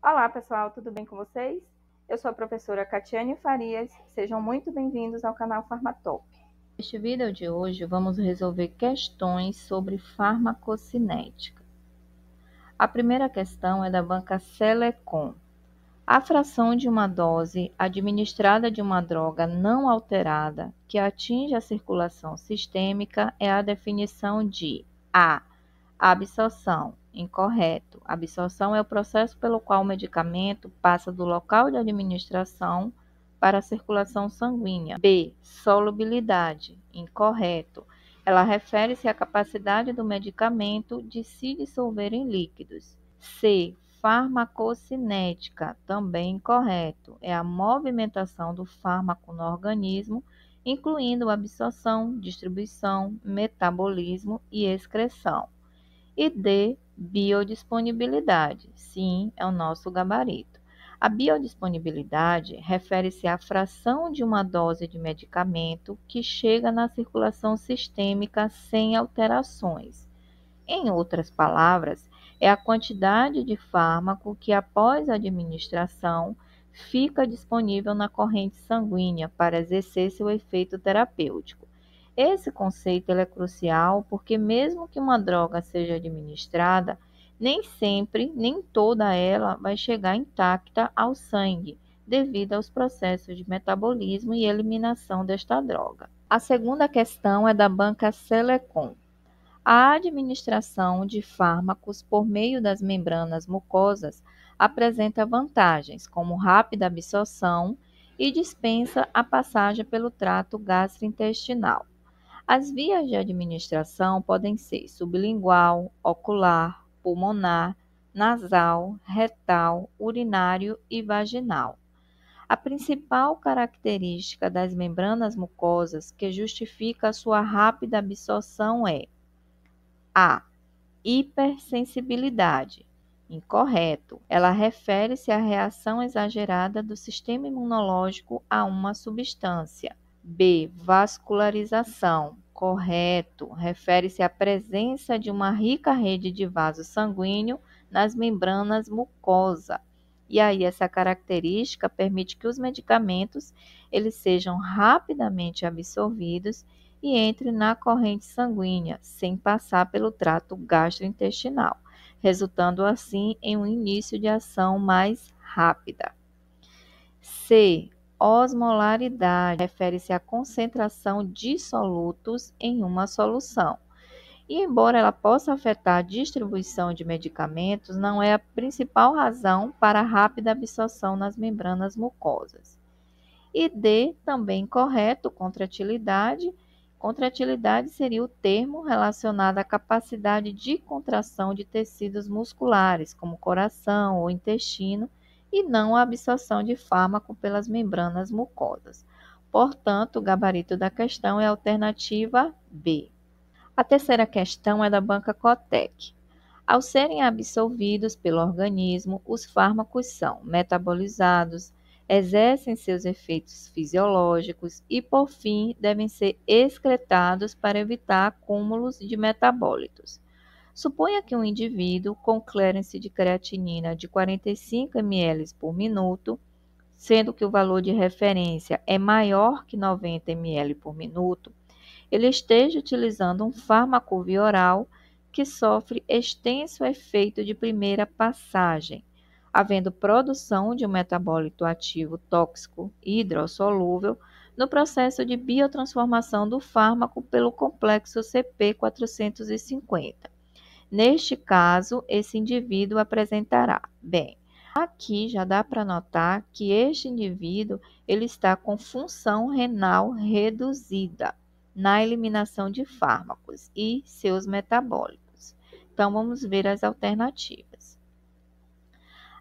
Olá, pessoal, tudo bem com vocês? Eu sou a professora Catiane Farias, sejam muito bem-vindos ao canal Farmatop. Neste vídeo de hoje, vamos resolver questões sobre farmacocinética. A primeira questão é da banca Selecom. A fração de uma dose administrada de uma droga não alterada que atinge a circulação sistêmica é a definição de A. Absorção. Incorreto. Absorção é o processo pelo qual o medicamento passa do local de administração para a circulação sanguínea. B. Solubilidade. Incorreto. Ela refere-se à capacidade do medicamento de se dissolver em líquidos. C. Farmacocinética. Também incorreto. É a movimentação do fármaco no organismo, incluindo absorção, distribuição, metabolismo e excreção. E D, biodisponibilidade. Sim, é o nosso gabarito. A biodisponibilidade refere-se à fração de uma dose de medicamento que chega na circulação sistêmica sem alterações. Em outras palavras, é a quantidade de fármaco que, após a administração, fica disponível na corrente sanguínea para exercer seu efeito terapêutico. Esse conceito é crucial porque, mesmo que uma droga seja administrada, nem sempre, nem toda ela vai chegar intacta ao sangue, devido aos processos de metabolismo e eliminação desta droga. A segunda questão é da banca Selecom. A administração de fármacos por meio das membranas mucosas apresenta vantagens, como rápida absorção e dispensa a passagem pelo trato gastrointestinal. As vias de administração podem ser sublingual, ocular, pulmonar, nasal, retal, urinário e vaginal. A principal característica das membranas mucosas que justifica a sua rápida absorção é A. Hipersensibilidade. Incorreto. Ela refere-se à reação exagerada do sistema imunológico a uma substância. B. Vascularização. Correto. Refere-se à presença de uma rica rede de vaso sanguíneo nas membranas mucosas. E aí essa característica permite que os medicamentos eles sejam rapidamente absorvidos e entrem na corrente sanguínea, sem passar pelo trato gastrointestinal, resultando assim em um início de ação mais rápida. C. Osmolaridade refere-se à concentração de solutos em uma solução. E embora ela possa afetar a distribuição de medicamentos, não é a principal razão para a rápida absorção nas membranas mucosas. E D, também correto, contratilidade. Contratilidade seria o termo relacionado à capacidade de contração de tecidos musculares, como coração ou intestino, e não a absorção de fármaco pelas membranas mucosas. Portanto, o gabarito da questão é a alternativa B. A terceira questão é da banca Cotec. Ao serem absorvidos pelo organismo, os fármacos são metabolizados, exercem seus efeitos fisiológicos e, por fim, devem ser excretados para evitar acúmulos de metabólitos. Suponha que um indivíduo com clearance de creatinina de 45 ml por minuto, sendo que o valor de referência é maior que 90 ml por minuto, ele esteja utilizando um fármaco via oral que sofre extenso efeito de primeira passagem, havendo produção de um metabólito ativo tóxico e hidrossolúvel no processo de biotransformação do fármaco pelo complexo CP450. Neste caso, esse indivíduo apresentará, bem, aqui já dá para notar que este indivíduo ele está com função renal reduzida na eliminação de fármacos e seus metabólitos. Então, vamos ver as alternativas.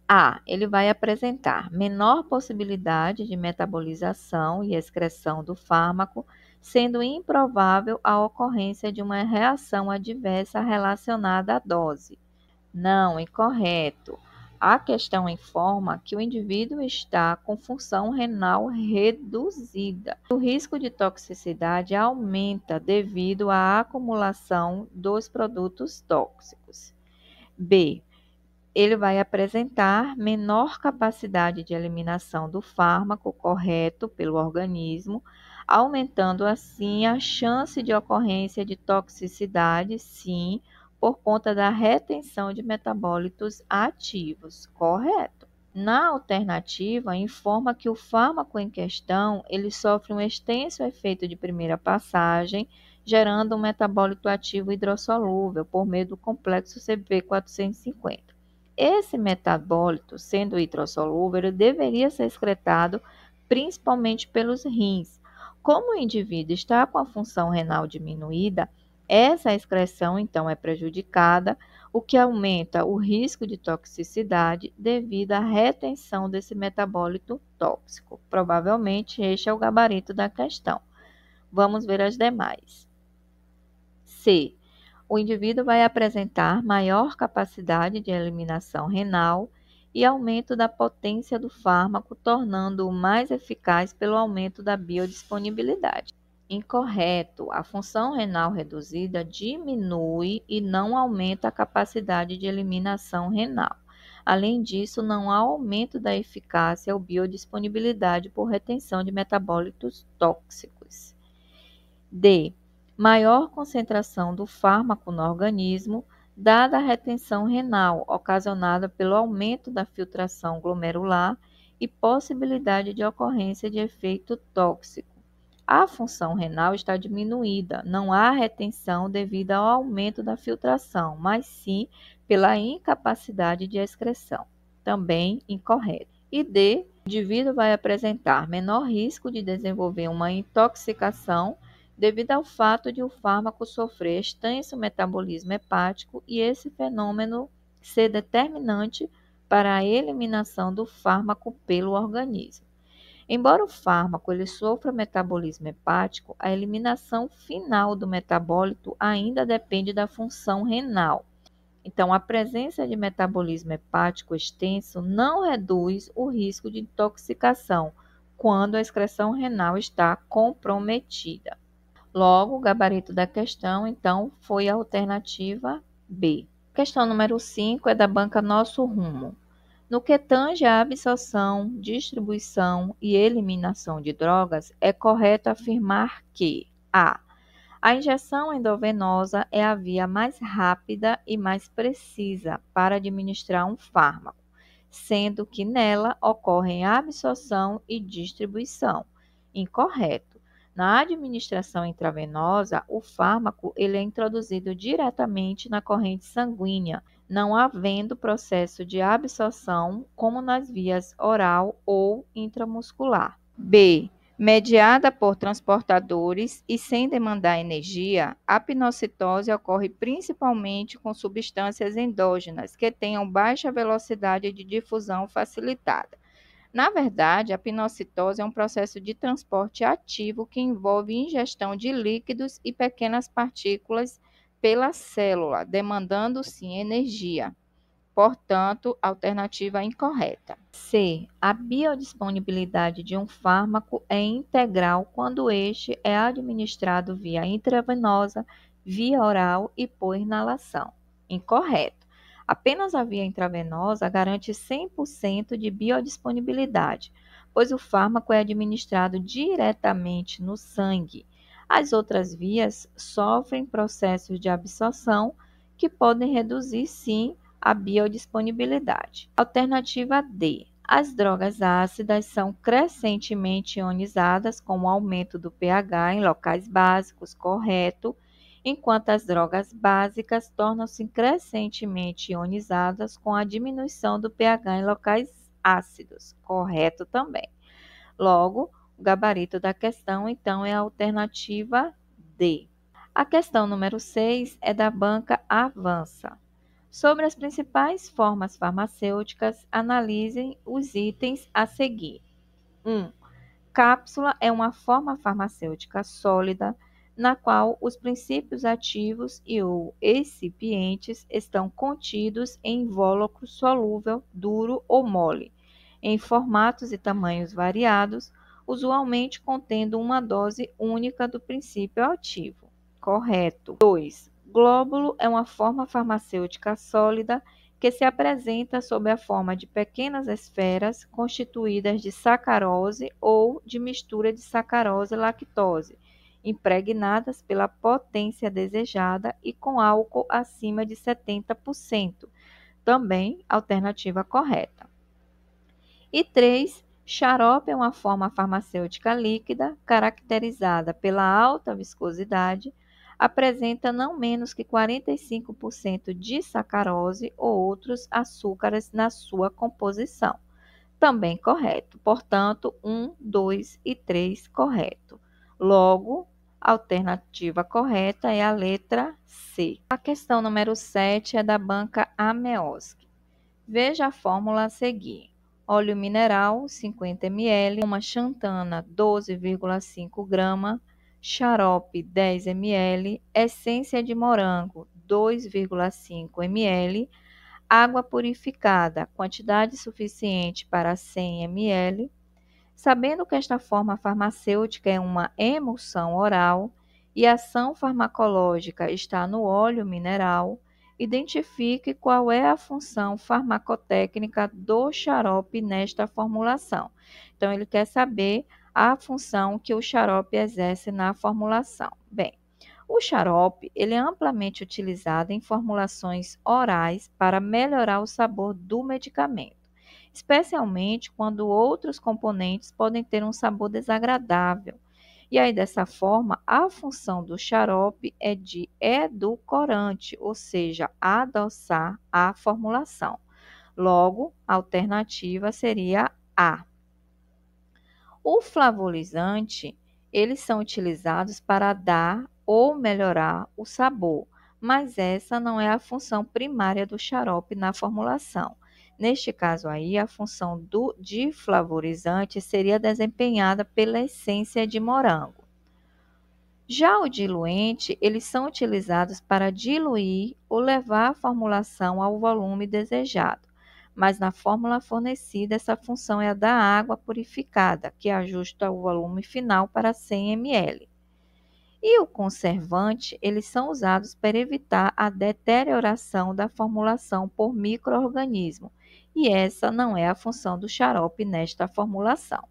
A. Ele vai apresentar menor possibilidade de metabolização e excreção do fármaco, sendo improvável a ocorrência de uma reação adversa relacionada à dose. Não, incorreto. A questão informa que o indivíduo está com função renal reduzida. O risco de toxicidade aumenta devido à acumulação dos produtos tóxicos. B. ele vai apresentar menor capacidade de eliminação do fármaco correto pelo organismo, aumentando assim a chance de ocorrência de toxicidade, sim, por conta da retenção de metabólitos ativos, correto? Na alternativa, informa que o fármaco em questão, ele sofre um extenso efeito de primeira passagem, gerando um metabólito ativo hidrossolúvel por meio do complexo CP450. Esse metabólito, sendo hidrossolúvel, ele deveria ser excretado principalmente pelos rins. Como o indivíduo está com a função renal diminuída, essa excreção então é prejudicada, o que aumenta o risco de toxicidade devido à retenção desse metabólito tóxico. Provavelmente este é o gabarito da questão. Vamos ver as demais. C. O indivíduo vai apresentar maior capacidade de eliminação renal e aumento da potência do fármaco, tornando-o mais eficaz pelo aumento da biodisponibilidade. Incorreto. A função renal reduzida diminui e não aumenta a capacidade de eliminação renal. Além disso, não há aumento da eficácia ou biodisponibilidade por retenção de metabólitos tóxicos. D. Maior concentração do fármaco no organismo, dada a retenção renal, ocasionada pelo aumento da filtração glomerular e possibilidade de ocorrência de efeito tóxico. A função renal está diminuída, não há retenção devido ao aumento da filtração, mas sim pela incapacidade de excreção. Também incorreto. E D. O indivíduo vai apresentar menor risco de desenvolver uma intoxicação devido ao fato de o fármaco sofrer extenso metabolismo hepático e esse fenômeno ser determinante para a eliminação do fármaco pelo organismo. Embora o fármaco ele sofra metabolismo hepático, a eliminação final do metabólito ainda depende da função renal. Então, a presença de metabolismo hepático extenso não reduz o risco de intoxicação quando a excreção renal está comprometida. Logo, o gabarito da questão, então, foi a alternativa B. Questão número 5 é da banca Nosso Rumo. No que tange à absorção, distribuição e eliminação de drogas, é correto afirmar que a injeção endovenosa é a via mais rápida e mais precisa para administrar um fármaco, sendo que nela ocorrem a absorção e distribuição. Incorreto. Na administração intravenosa, o fármaco ele é introduzido diretamente na corrente sanguínea, não havendo processo de absorção como nas vias oral ou intramuscular. B. Mediada por transportadores e sem demandar energia, a pinocitose ocorre principalmente com substâncias endógenas que tenham baixa velocidade de difusão facilitada. Na verdade, a pinocitose é um processo de transporte ativo que envolve ingestão de líquidos e pequenas partículas pela célula, demandando sim energia. Portanto, alternativa incorreta. C. A biodisponibilidade de um fármaco é integral quando este é administrado via intravenosa, via oral e por inalação. Incorreto. Apenas a via intravenosa garante 100% de biodisponibilidade, pois o fármaco é administrado diretamente no sangue. As outras vias sofrem processos de absorção que podem reduzir, sim, a biodisponibilidade. Alternativa D. As drogas ácidas são crescentemente ionizadas com o aumento do pH em locais básicos, correto, enquanto as drogas básicas tornam-se crescentemente ionizadas com a diminuição do pH em locais ácidos, correto também. Logo, o gabarito da questão, então, é a alternativa D. A questão número 6 é da banca Avança. Sobre as principais formas farmacêuticas, analisem os itens a seguir. 1. Cápsula é uma forma farmacêutica sólida, na qual os princípios ativos e ou excipientes estão contidos em invólucro solúvel, duro ou mole, em formatos e tamanhos variados, usualmente contendo uma dose única do princípio ativo. Correto. 2. Glóbulo é uma forma farmacêutica sólida que se apresenta sob a forma de pequenas esferas constituídas de sacarose ou de mistura de sacarose e lactose, impregnadas pela potência desejada e com álcool acima de 70%. Também alternativa correta. E 3. Xarope é uma forma farmacêutica líquida, caracterizada pela alta viscosidade, apresenta não menos que 45% de sacarose ou outros açúcares na sua composição. Também correto. Portanto, 1, 2 e 3 correto. Logo, a alternativa correta é a letra C. A questão número 7 é da banca AMEOSC. Veja a fórmula a seguir. Óleo mineral, 50 ml, uma xantana, 12,5 grama, xarope, 10 ml, essência de morango, 2,5 ml, água purificada, quantidade suficiente para 100 ml. Sabendo que esta forma farmacêutica é uma emulsão oral e a ação farmacológica está no óleo mineral, identifique qual é a função farmacotécnica do xarope nesta formulação. Então, ele quer saber a função que o xarope exerce na formulação. Bem, o xarope ele é amplamente utilizado em formulações orais para melhorar o sabor do medicamento, especialmente quando outros componentes podem ter um sabor desagradável. E aí, dessa forma, a função do xarope é de edulcorante, ou seja, adoçar a formulação. Logo, a alternativa seria A. O flavorizante, eles são utilizados para dar ou melhorar o sabor, mas essa não é a função primária do xarope na formulação. Neste caso aí, a função de flavorizante seria desempenhada pela essência de morango. Já o diluente, eles são utilizados para diluir ou levar a formulação ao volume desejado. Mas na fórmula fornecida, essa função é a da água purificada, que ajusta o volume final para 100 ml. E o conservante, eles são usados para evitar a deterioração da formulação por micro-organismo. E essa não é a função do xarope nesta formulação.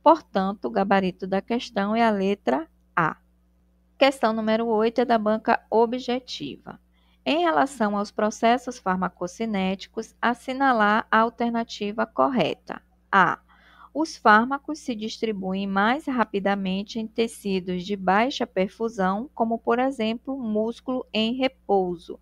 Portanto, o gabarito da questão é a letra A. Questão número 8 é da banca objetiva. Em relação aos processos farmacocinéticos, assinalar a alternativa correta. A. Os fármacos se distribuem mais rapidamente em tecidos de baixa perfusão, como, por exemplo, músculo em repouso.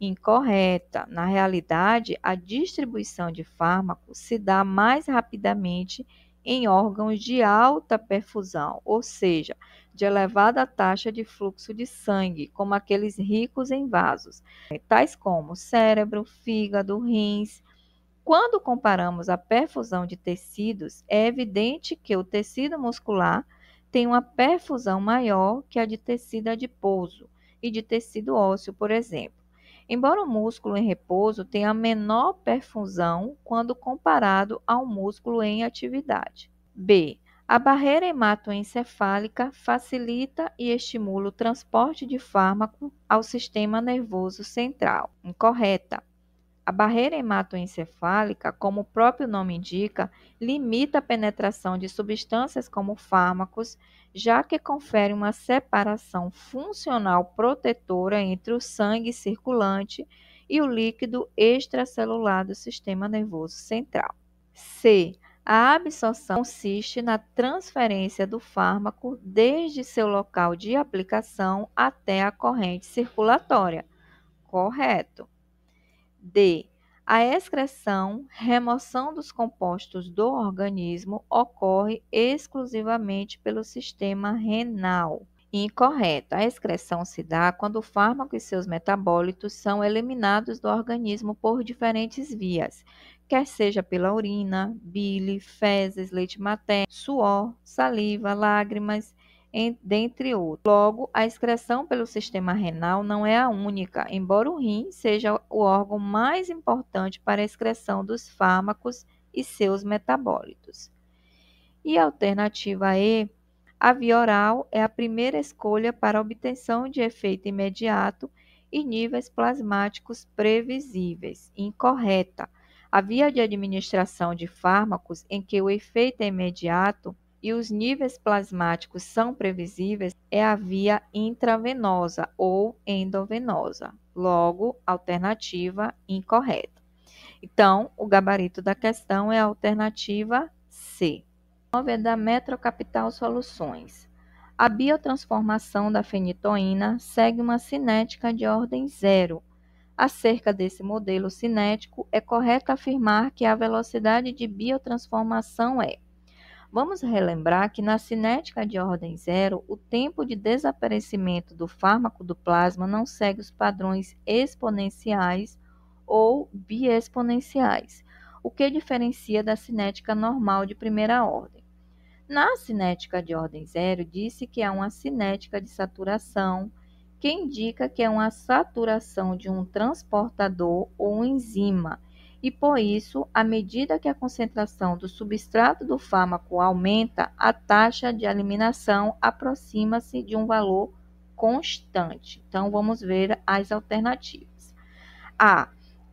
Incorreta. Na realidade, a distribuição de fármacos se dá mais rapidamente em órgãos de alta perfusão, ou seja, de elevada taxa de fluxo de sangue, como aqueles ricos em vasos, tais como cérebro, fígado, rins. Quando comparamos a perfusão de tecidos, é evidente que o tecido muscular tem uma perfusão maior que a de tecido adiposo e de tecido ósseo, por exemplo. Embora o músculo em repouso tenha menor perfusão quando comparado ao músculo em atividade. B. A barreira hematoencefálica facilita e estimula o transporte de fármaco ao sistema nervoso central. Incorreta. A barreira hematoencefálica, como o próprio nome indica, limita a penetração de substâncias como fármacos, já que confere uma separação funcional protetora entre o sangue circulante e o líquido extracelular do sistema nervoso central. C. A absorção consiste na transferência do fármaco desde seu local de aplicação até a corrente circulatória. Correto. D. A excreção, remoção dos compostos do organismo ocorre exclusivamente pelo sistema renal. Incorreto. A excreção se dá quando o fármaco e seus metabólitos são eliminados do organismo por diferentes vias, quer seja pela urina, bile, fezes, leite materno, suor, saliva, lágrimas, dentre outros. Logo, a excreção pelo sistema renal não é a única, embora o rim seja o órgão mais importante para a excreção dos fármacos e seus metabólitos. E a alternativa E, a via oral é a primeira escolha para a obtenção de efeito imediato e níveis plasmáticos previsíveis. Incorreta. A via de administração de fármacos em que o efeito é imediato e os níveis plasmáticos são previsíveis é a via intravenosa ou endovenosa. Logo, alternativa incorreta. Então, o gabarito da questão é a alternativa C. 9 é da Metrocapital Soluções. A biotransformação da fenitoína segue uma cinética de ordem zero. Acerca desse modelo cinético, é correto afirmar que a velocidade de biotransformação é. Vamos relembrar que na cinética de ordem zero, o tempo de desaparecimento do fármaco do plasma não segue os padrões exponenciais ou biexponenciais, o que diferencia da cinética normal de primeira ordem. Na cinética de ordem zero, disse que há uma cinética de saturação, que indica que é uma saturação de um transportador ou enzima, e por isso, à medida que a concentração do substrato do fármaco aumenta, a taxa de eliminação aproxima-se de um valor constante. Então, vamos ver as alternativas. A.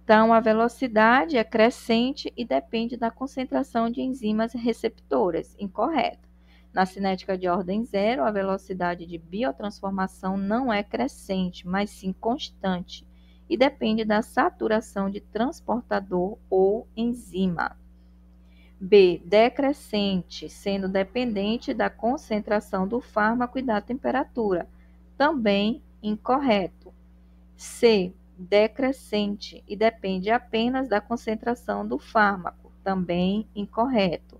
Então, a velocidade é crescente e depende da concentração de enzimas receptoras. Incorreto. Na cinética de ordem zero, a velocidade de biotransformação não é crescente, mas sim constante, e depende da saturação de transportador ou enzima. B. Decrescente, sendo dependente da concentração do fármaco e da temperatura. Também incorreto. C. Decrescente e depende apenas da concentração do fármaco, também incorreto.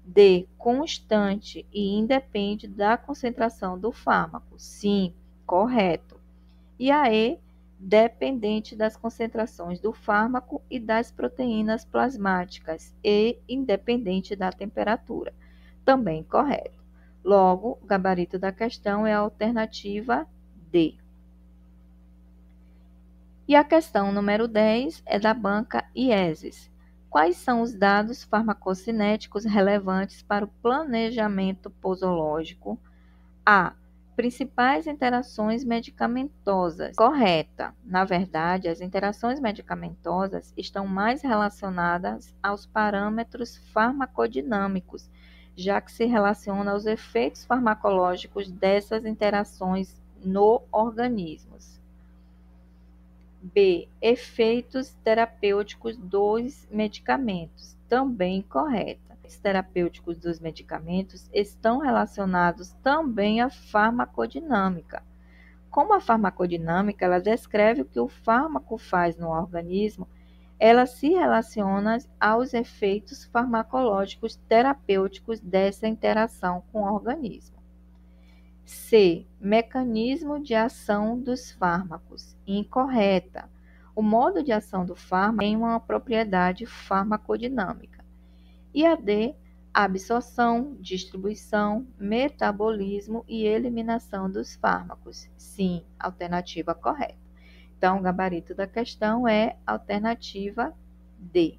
D. Constante e independe da concentração do fármaco, sim, correto. E a E. Dependente das concentrações do fármaco e das proteínas plasmáticas e independente da temperatura, também correto. Logo, o gabarito da questão é a alternativa D. E a questão número 10 é da banca IESES. Quais são os dados farmacocinéticos relevantes para o planejamento posológico? A. Principais interações medicamentosas. Correta. Na verdade, as interações medicamentosas estão mais relacionadas aos parâmetros farmacodinâmicos, já que se relaciona aos efeitos farmacológicos dessas interações no organismo. B. Efeitos terapêuticos dos medicamentos. Também correta. Os terapêuticos dos medicamentos estão relacionados também à farmacodinâmica. Como a farmacodinâmica ela descreve o que o fármaco faz no organismo, ela se relaciona aos efeitos farmacológicos terapêuticos dessa interação com o organismo. C. Mecanismo de ação dos fármacos. Incorreta. O modo de ação do fármaco tem uma propriedade farmacodinâmica. E a D. Absorção, distribuição, metabolismo e eliminação dos fármacos. Sim, alternativa correta. Então, o gabarito da questão é alternativa D.